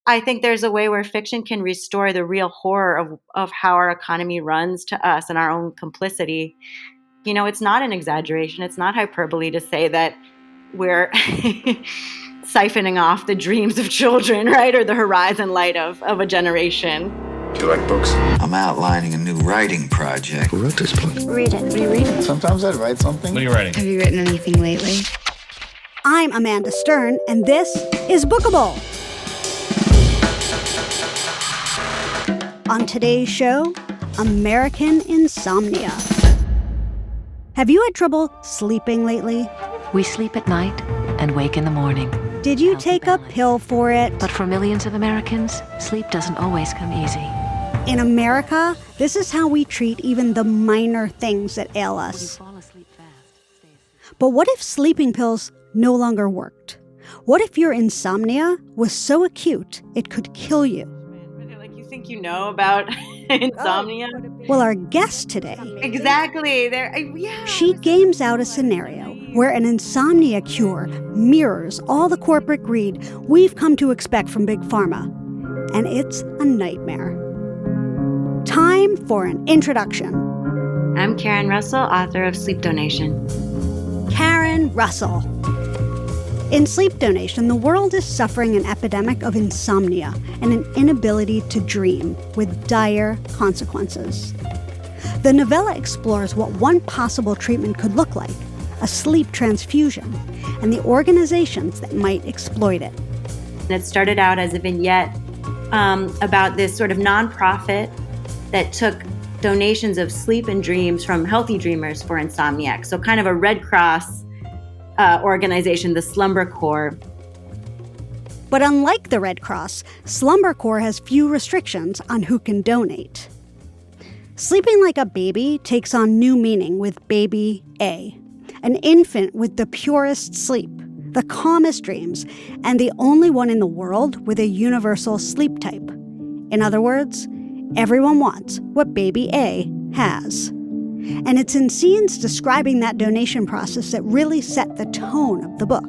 I think there's a way where fiction can restore the real horror of how our economy runs to us and our own complicity. It's not an exaggeration. It's not hyperbole to say that we're siphoning off the dreams of children, right? Or the horizon light of a generation. Do you like books? I'm outlining a new writing project. Who wrote this book? Read it. What are you reading? Sometimes I'd write something. What are you writing? Have you written anything lately? I'm Amanda Stern, and this is Bookable. On today's show, American Insomnia. Have you had trouble sleeping lately? We sleep at night and wake in the morning. Did you take a pill for it? But for millions of Americans, sleep doesn't always come easy. In America, this is how we treat even the minor things that ail us. But what if sleeping pills no longer worked? What if your insomnia was so acute it could kill you? Like, you think you know about insomnia? Well, our guest today... Exactly. She games out a scenario where an insomnia cure mirrors all the corporate greed we've come to expect from Big Pharma. And it's a nightmare. Time for an introduction. I'm Karen Russell, author of Sleep Donation. Karen Russell. In Sleep Donation, the world is suffering an epidemic of insomnia and an inability to dream with dire consequences. The novella explores what one possible treatment could look like, a sleep transfusion, and the organizations that might exploit it. And it started out as a vignette about this sort of nonprofit that took donations of sleep and dreams from healthy dreamers for insomniacs. So kind of a Red Cross organization, the Slumber Corps. But unlike the Red Cross, Slumber Corps has few restrictions on who can donate. Sleeping like a baby takes on new meaning with Baby A, an infant with the purest sleep, the calmest dreams, and the only one in the world with a universal sleep type. In other words, everyone wants what Baby A has. And it's in scenes describing that donation process that really set the tone of the book.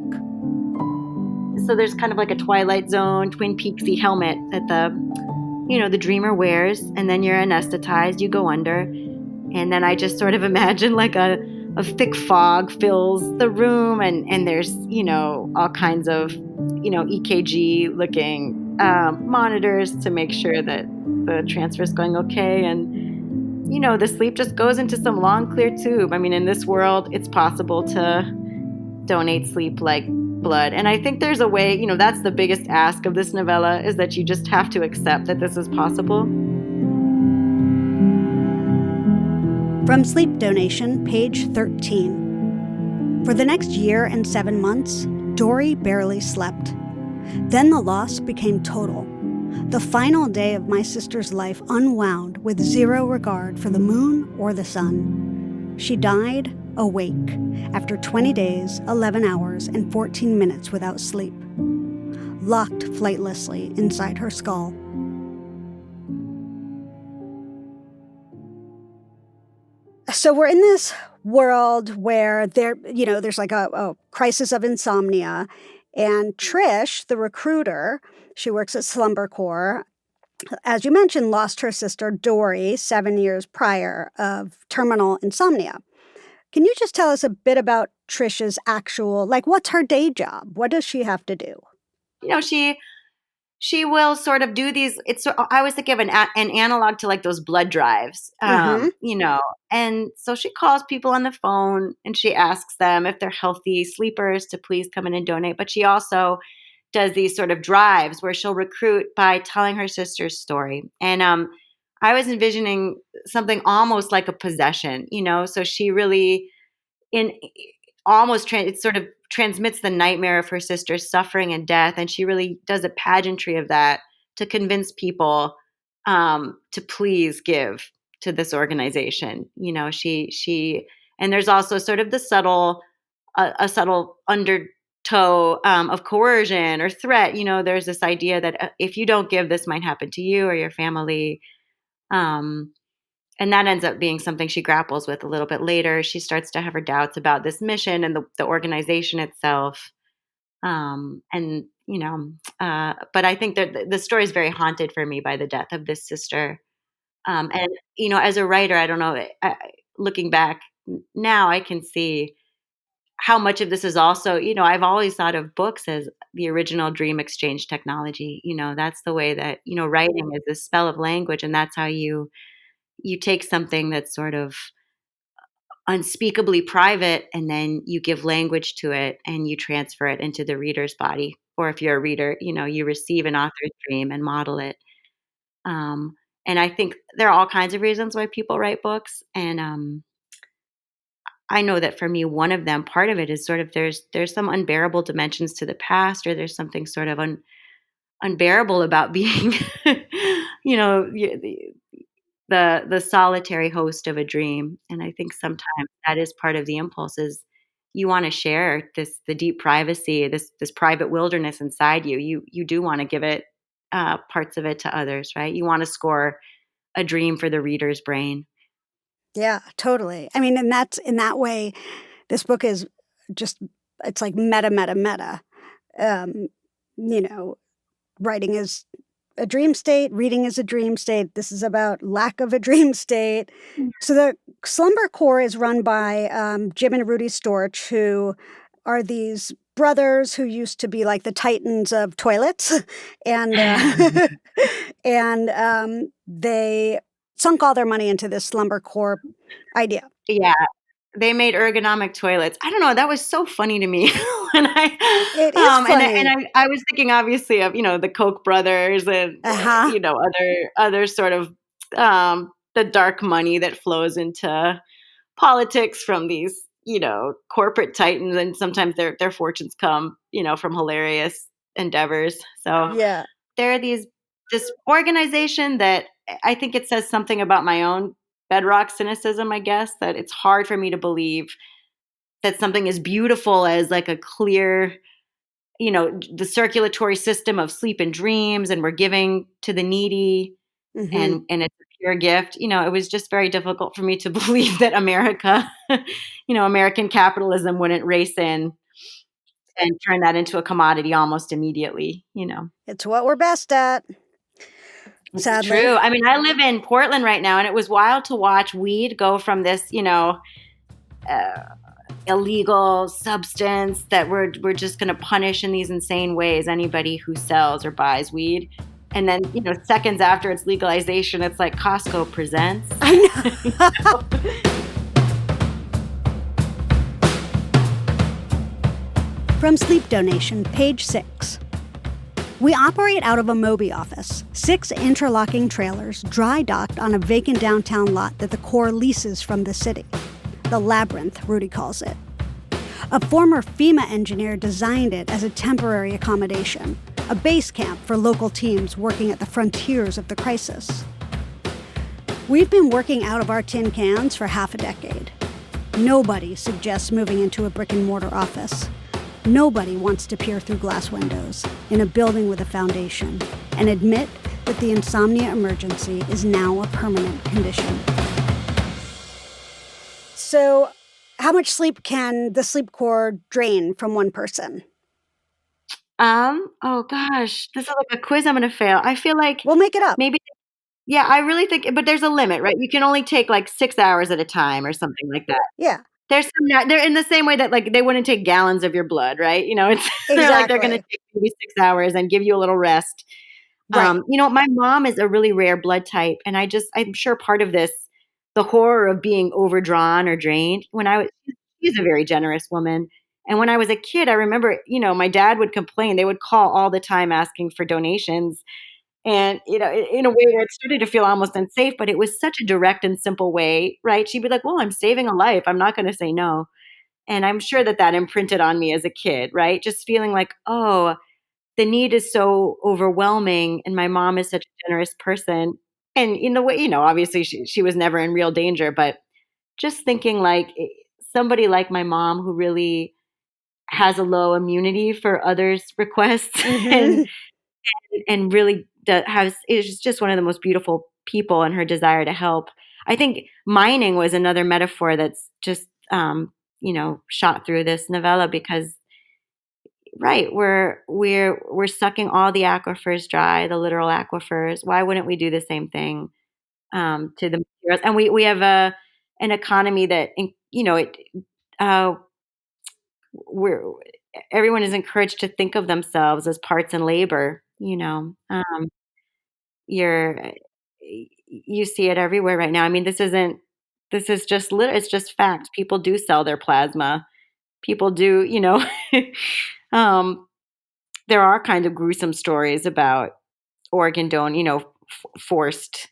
So there's kind of like a Twilight Zone, Twin Peaksy helmet that the dreamer wears, and then you're anesthetized, you go under. And then I just sort of imagine like a thick fog fills the room, and there's, all kinds of, EKG looking monitors to make sure that the transfer is going okay. And the sleep just goes into some long, clear tube. I mean, in this world, it's possible to donate sleep like blood. And I think there's a way, that's the biggest ask of this novella, is that you just have to accept that this is possible. From Sleep Donation, page 13. For the next year and 7 months, Dory barely slept. Then the loss became total. The final day of my sister's life unwound with zero regard for the moon or the sun. She died awake after 20 days, 11 hours, and 14 minutes without sleep, locked flightlessly inside her skull. So we're in this world where there's like a crisis of insomnia, and Trish, the recruiter, she works at Slumber Corps, as you mentioned, lost her sister Dory 7 years prior of terminal insomnia. Can you just tell us a bit about Trish's what's her day job? What does she have to do? She will sort of do these. I always think of an analog to like those blood drives, and so she calls people on the phone and she asks them if they're healthy sleepers to please come in and donate. But she also does these sort of drives where she'll recruit by telling her sister's story. And I was envisioning something almost like a possession, so she really it sort of transmits the nightmare of her sister's suffering and death. And she really does a pageantry of that to convince people to please give to this organization. And there's also sort of the subtle undertow of coercion or threat. There's this idea that if you don't give, this might happen to you or your family. And that ends up being something she grapples with a little bit later. She starts to have her doubts about this mission and the organization itself. And but I think that the story is very haunted for me by the death of this sister. And as a writer, I don't know. Looking back now, I can see how much of this is also, I've always thought of books as the original dream exchange technology. That's the way that, writing is the spell of language, and that's how you take something that's sort of unspeakably private, and then you give language to it and you transfer it into the reader's body. Or if you're a reader, you receive an author's dream and model it. Um, and I think there are all kinds of reasons why people write books. And I know that for me, one of them, part of it is sort of there's some unbearable dimensions to the past, or there's something sort of unbearable about being, you know, the solitary host of a dream. And I think sometimes that is part of the impulse is you want to share the deep privacy, this private wilderness inside you. You do want to give it parts of it to others, right? You want to score a dream for the reader's brain. Yeah, totally. I mean, and that's in that way, this book is just, it's like meta, meta, meta. Um, you know, writing is a dream state, reading is a dream state. This is about lack of a dream state. So the Slumber Core is run by Jim and Rudy Storch, who are these brothers who used to be like the titans of toilets, and they sunk all their money into this Slumber Core idea. Yeah, they made ergonomic toilets. I don't know, that was so funny to me when It is and funny. I was thinking obviously of, the Koch brothers and, Uh-huh. other sort of, the dark money that flows into politics from these, corporate titans, and sometimes their fortunes come, from hilarious endeavors. So Yeah. there are this organization that I think it says something about my own bedrock cynicism, I guess, that it's hard for me to believe that something as beautiful as like a clear, the circulatory system of sleep and dreams, and we're giving to the needy, Mm-hmm. and it's a pure gift. It was just very difficult for me to believe that America, American capitalism wouldn't race in and turn that into a commodity almost immediately. It's what we're best at, It's sadly. true. I mean, I live in Portland right now, and it was wild to watch weed go from this, uh, illegal substance that we're just going to punish in these insane ways anybody who sells or buys weed. And then, seconds after its legalization, it's like Costco presents. I know. From Sleep Donation, page 6. We operate out of a Moby office, 6 interlocking trailers dry docked on a vacant downtown lot that the Corps leases from the city. The Labyrinth, Rudy calls it. A former FEMA engineer designed it as a temporary accommodation, a base camp for local teams working at the frontiers of the crisis. We've been working out of our tin cans for half a decade. Nobody suggests moving into a brick-and-mortar office. Nobody wants to peer through glass windows in a building with a foundation and admit that the insomnia emergency is now a permanent condition. So, how much sleep can the Sleep Corps drain from one person? Oh gosh, this is like a quiz I'm going to fail. I feel like We'll make it up. maybe, yeah, I really think, but there's a limit, right? You can only take like 6 hours at a time or something like that. Yeah, There's they're in the same way that like they wouldn't take gallons of your blood, right? It's they're like they're going to exactly. take maybe 6 hours and give you a little rest. Right. My mom is a really rare blood type, and I'm sure part of this, the horror of being overdrawn or drained. She's a very generous woman, and when I was a kid, I remember, my dad would complain. They would call all the time asking for donations, and in a way where it started to feel almost unsafe, but it was such a direct and simple way, right? She'd be like, "Well, I'm saving a life. I'm not going to say no." And I'm sure that imprinted on me as a kid, right? Just feeling like, oh, the need is so overwhelming, and my mom is such a generous person. And in the way, obviously she was never in real danger, but just thinking like somebody like my mom who really has a low immunity for others' requests Mm-hmm. and really is just one of the most beautiful people in her desire to help. I think mining was another metaphor that's just shot through this novella, because right, we're sucking all the aquifers dry, the literal aquifers. Why wouldn't we do the same thing to the materials? And we have an economy that it uh, we're everyone is encouraged to think of themselves as parts in labor. You're you see it everywhere right now. I mean, this is just it's just fact. People do sell their plasma. People do, um, there are kind of gruesome stories about forced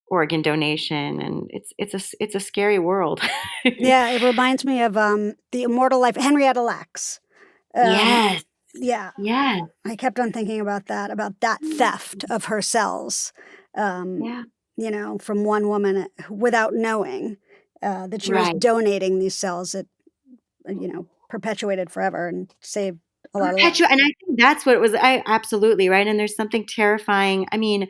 organ donation, and it's a scary world. Yeah, it reminds me of The Immortal Life, Henrietta Lacks. Yes, Yeah, yes, I kept on thinking about that theft of her cells, um, yeah, from one woman without knowing that she was right. donating these cells that, perpetuated forever and saved a lot of lives. And I think that's what it was. I absolutely right. And there's something terrifying. I mean,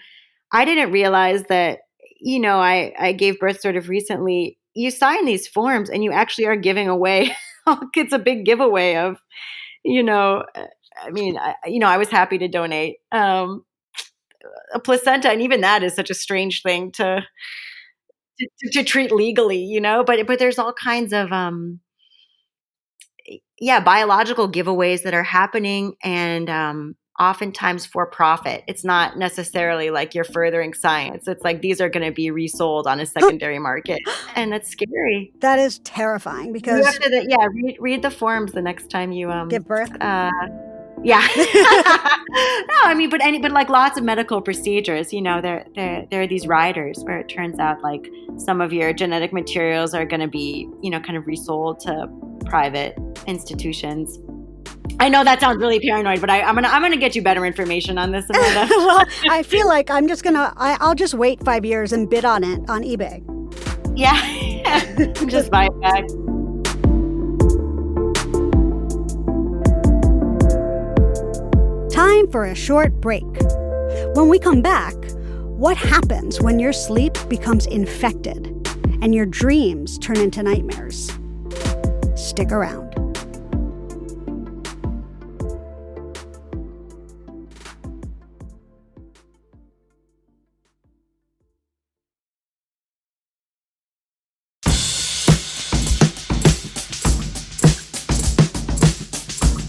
I didn't realize that, I gave birth sort of recently. You sign these forms and you actually are giving away. It's a big giveaway of, I mean, I was happy to donate a placenta, and even that is such a strange thing to treat legally, but there's all kinds of, biological giveaways that are happening, and oftentimes for profit. It's not necessarily like you're furthering science. It's like these are going to be resold on a secondary market, and that's scary. That is terrifying You because have to, read the forms the next time you give birth. Yeah. No, I mean, but like lots of medical procedures, there are these riders where it turns out like some of your genetic materials are going to be, kind of resold to private institutions. I know that sounds really paranoid, but I'm gonna get you better information on this, Amanda. Well, I feel like I'll just wait 5 years and bid on it on eBay. Yeah. Just buy it back. Time for a short break. When we come back, what happens when your sleep becomes infected and your dreams turn into nightmares? Stick around.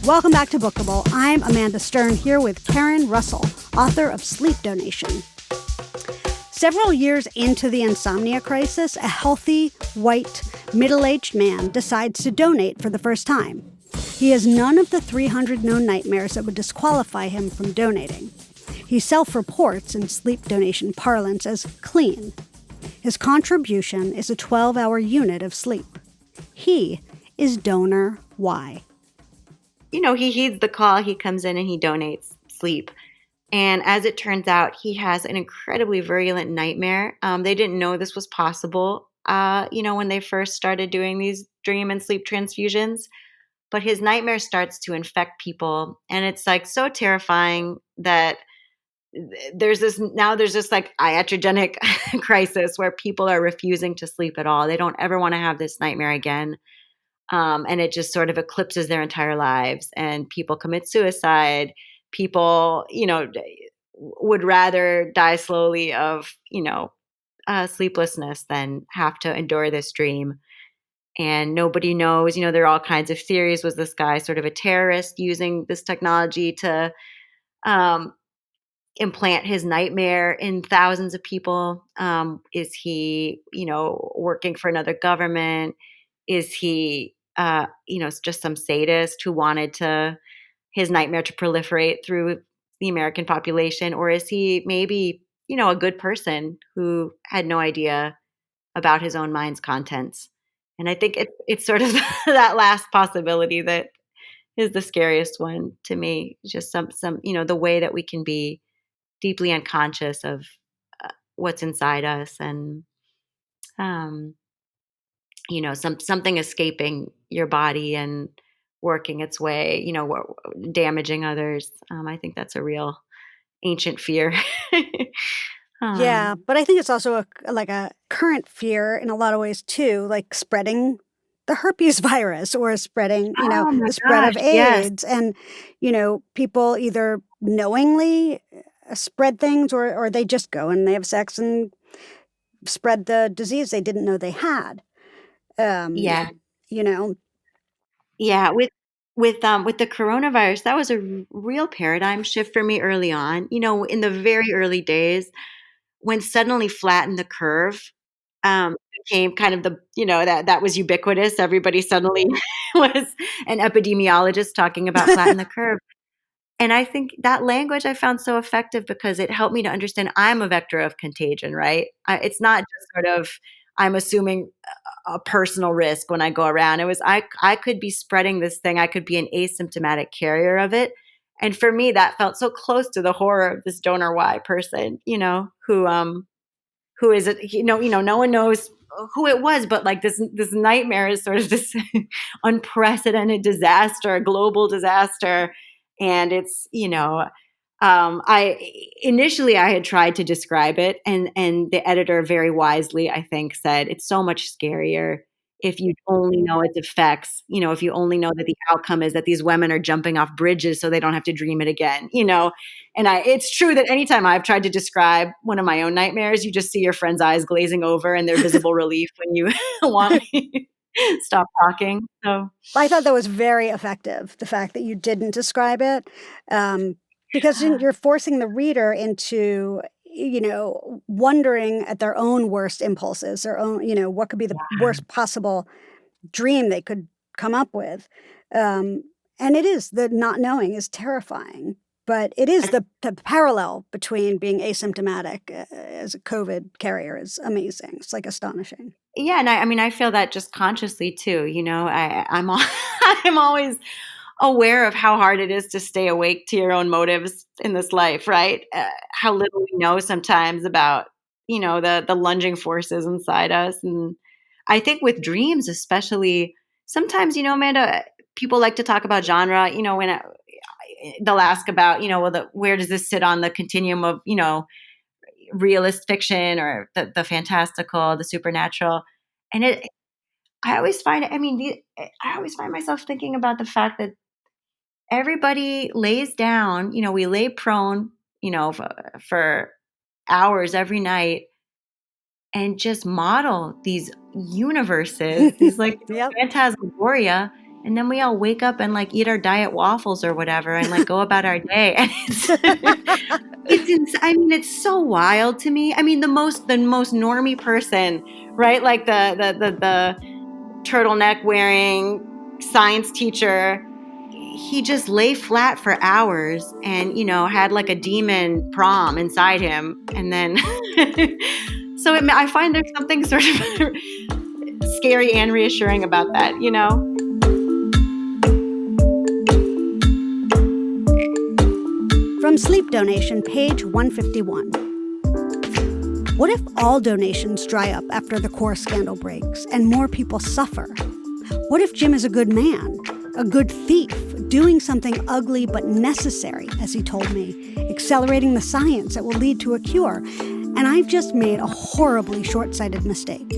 Welcome back to Bookable. I'm Amanda Stern here with Karen Russell, author of Sleep Donation. Several years into the insomnia crisis, a healthy, white, middle-aged man decides to donate for the first time. He has none of the 300 known nightmares that would disqualify him from donating. He self-reports in sleep donation parlance as clean. His contribution is a 12-hour unit of sleep. He is donor Y. He heeds the call. He comes in and he donates sleep. And as it turns out, he has an incredibly virulent nightmare. They didn't know this was possible, when they first started doing these dream and sleep transfusions. But his nightmare starts to infect people. And it's like so terrifying that there's this like iatrogenic crisis where people are refusing to sleep at all. They don't ever want to have this nightmare again. And it just sort of eclipses their entire lives, and people commit suicide. People, would rather die slowly of, sleeplessness than have to endure this dream. And nobody knows, there are all kinds of theories. Was this guy sort of a terrorist using this technology to um, implant his nightmare in thousands of people? Is he, working for another government? Is he, just some sadist who wanted his nightmare to proliferate through the American population? Or is he maybe, a good person who had no idea about his own mind's contents? And I think it's sort of that last possibility that is the scariest one to me. Just some, the way that we can be deeply unconscious of what's inside us, and um, something escaping your body and working its way, damaging others. I think that's a real ancient fear. Yeah, but I think it's also like a current fear in a lot of ways too, like spreading the herpes virus or spreading, Oh my the spread gosh, of yes. AIDS. And, people either knowingly spread things or they just go and they have sex and spread the disease they didn't know they had. Yeah. You know, Yeah, with the coronavirus, that was a real paradigm shift for me early on. In the very early days, when suddenly flatten the curve became kind of that was ubiquitous. Everybody suddenly was an epidemiologist talking about flatten the curve. And I think that language I found so effective because it helped me to understand I'm a vector of contagion, right? It's not just sort of I'm assuming a personal risk when I go around. It was I could be spreading this thing. I could be an asymptomatic carrier of it. And for me, that felt so close to the horror of this donor Y person, who is it, no one knows who it was, but like this nightmare is sort of this unprecedented disaster, global disaster. And it's, I initially I had tried to describe it, and the editor very wisely, I think, said it's so much scarier if you only know its effects. If you only know that the outcome is that these women are jumping off bridges so they don't have to dream it again. And it's true that anytime I've tried to describe one of my own nightmares, you just see your friend's eyes glazing over and their visible relief when you want me to stop talking. So I thought that was very effective, the fact that you didn't describe it, because you're forcing the reader into, wondering at their own worst impulses, their own, what could be the worst possible dream they could come up with. And it is, the not knowing is terrifying, but it is the parallel between being asymptomatic as a COVID carrier is amazing. It's like astonishing. yeah, and I mean, I feel that just consciously too. I'm always aware of how hard it is to stay awake to your own motives in this life, right? How little we know sometimes about, the lunging forces inside us. And I think with dreams, especially, sometimes, Amanda, people like to talk about genre, they'll ask about, well, where does this sit on the continuum of, realist fiction or the fantastical, the supernatural. And I always find, I always find myself thinking about the fact that everybody lays down, we lay prone, for hours every night and just model these universes, these like Yep. phantasmagoria. And then we all wake up and like eat our diet waffles or whatever and like go about our day. And it's so wild to me. I mean, the most normie person, right? Like the turtleneck wearing science teacher, he just lay flat for hours and had like a demon prom inside him. And then so I find there's something sort of scary and reassuring about that. From Sleep Donation, page 151. What if all donations dry up after the core scandal breaks and more people suffer? What if Jim is a good man, a good thief, doing something ugly but necessary, as he told me, accelerating the science that will lead to a cure, and I've just made a horribly short-sighted mistake?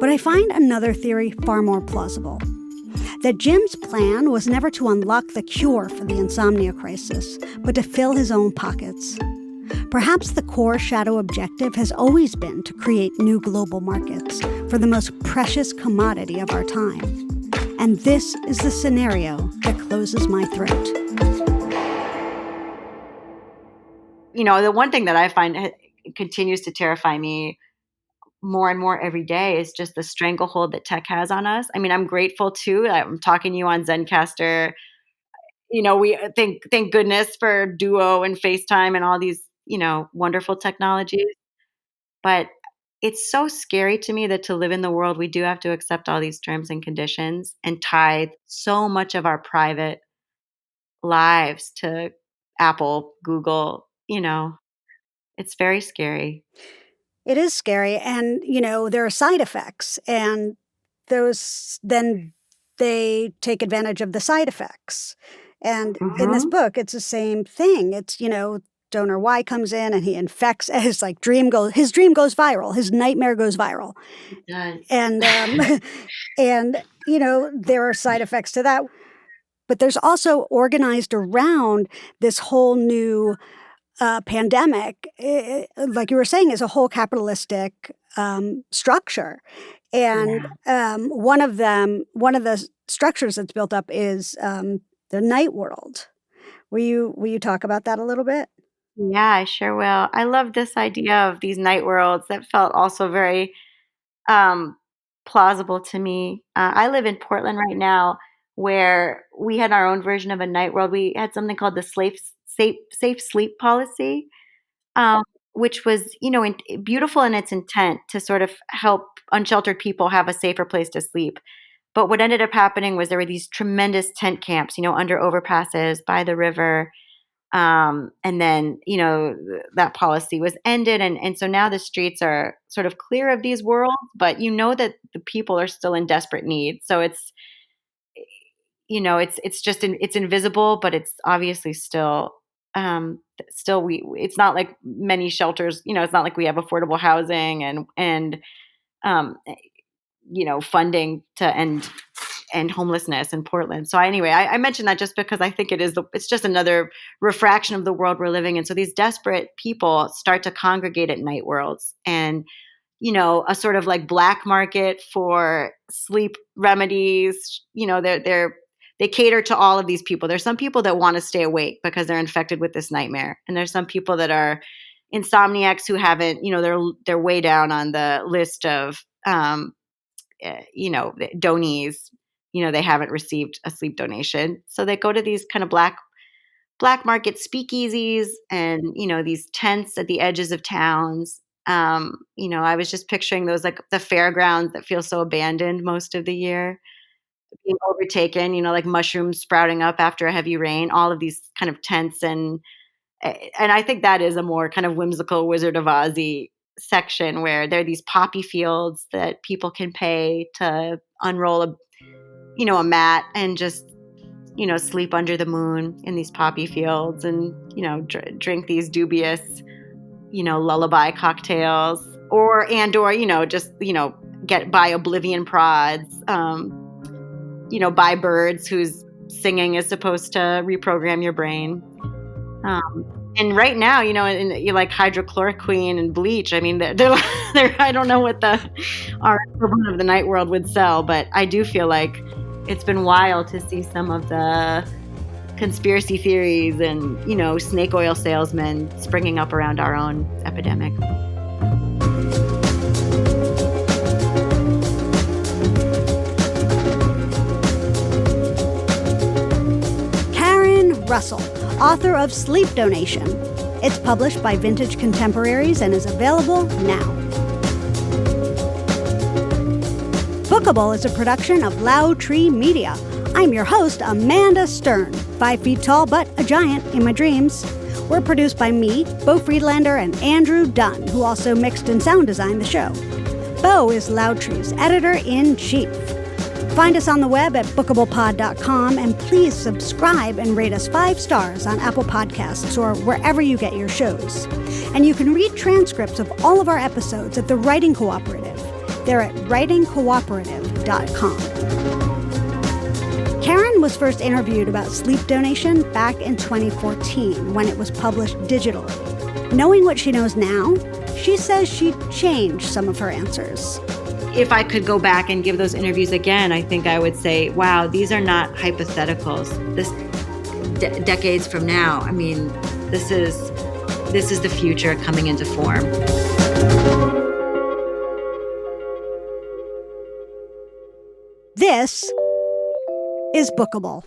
But I find another theory far more plausible. That Jim's plan was never to unlock the cure for the insomnia crisis, but to fill his own pockets. Perhaps the core shadow objective has always been to create new global markets for the most precious commodity of our time. And this is the scenario that closes my throat. The one thing that I find continues to terrify me more and more every day is just the stranglehold that tech has on us. I mean, I'm grateful too. I'm talking to you on Zencaster. We thank goodness for Duo and FaceTime and all these, wonderful technologies. But it's so scary to me that to live in the world, we do have to accept all these terms and conditions and tie so much of our private lives to Apple, Google. It's very scary. It is scary, and, there are side effects, and those then they take advantage of the side effects. And in this Mhm. book, it's the same thing. It's, donor Y comes in and he infects his dream goes viral. His nightmare goes viral. It does. And and there are side effects to that. But there's also organized around this whole new pandemic, like you were saying, is a whole capitalistic structure. And one of the structures that's built up is the night world. Will you talk about that a little bit? Yeah, I sure will. I love this idea of these night worlds that felt also very um, plausible to me. I live in Portland right now, where we had our own version of a night world. We had something called the safe sleep policy, um, which was, beautiful in its intent to sort of help unsheltered people have a safer place to sleep. But what ended up happening was there were these tremendous tent camps, under overpasses by the river. And then, that policy was ended. And so now the streets are sort of clear of these worlds, but that the people are still in desperate need. So it's just, it's invisible, but it's obviously still it's not like many shelters, it's not like we have affordable housing and um, funding to end homelessness in Portland. So anyway, I mentioned that just because I think it's just another refraction of the world we're living in. So these desperate people start to congregate at night worlds, and a sort of like black market for sleep remedies. They cater to all of these people. There's some people that want to stay awake because they're infected with this nightmare, and there's some people that are insomniacs who haven't, they're way down on the list of donees. They haven't received a sleep donation, so they go to these kind of black market speakeasies and these tents at the edges of towns. I was just picturing those, like the fairgrounds that feel so abandoned most of the year, being overtaken, like mushrooms sprouting up after a heavy rain, all of these kind of tents. And I think that is a more kind of whimsical Wizard of Oz-y section, where there are these poppy fields that people can pay to unroll a mat and just, sleep under the moon in these poppy fields and, drink these dubious, lullaby cocktails or just, buy oblivion prods, buy birds whose singing is supposed to reprogram your brain. And right now, in like hydrochloroquine and bleach, I mean, they're I don't know what our equivalent of the night world would sell, but I do feel like it's been wild to see some of the conspiracy theories and, snake oil salesmen springing up around our own epidemic. Karen Russell, author of Sleep Donation. It's published by Vintage Contemporaries and is available now. Bookable is a production of Loud Tree Media. I'm your host, Amanda Stern, 5 feet tall but a giant in my dreams. We're produced by me, Bo Friedlander, and Andrew Dunn, who also mixed and sound designed the show. Bo is Loud Tree's editor-in-chief. Find us on the web at bookablepod.com, and please subscribe and rate us 5 stars on Apple Podcasts or wherever you get your shows. And you can read transcripts of all of our episodes at the Writing Cooperative. They're at writingcooperative.com. Karen was first interviewed about sleep donation back in 2014 when it was published digitally. Knowing what she knows now, she says she'd change some of her answers. If I could go back and give those interviews again, I think I would say, wow, these are not hypotheticals. This decades from now, I mean, this is the future coming into form. This is Bookable.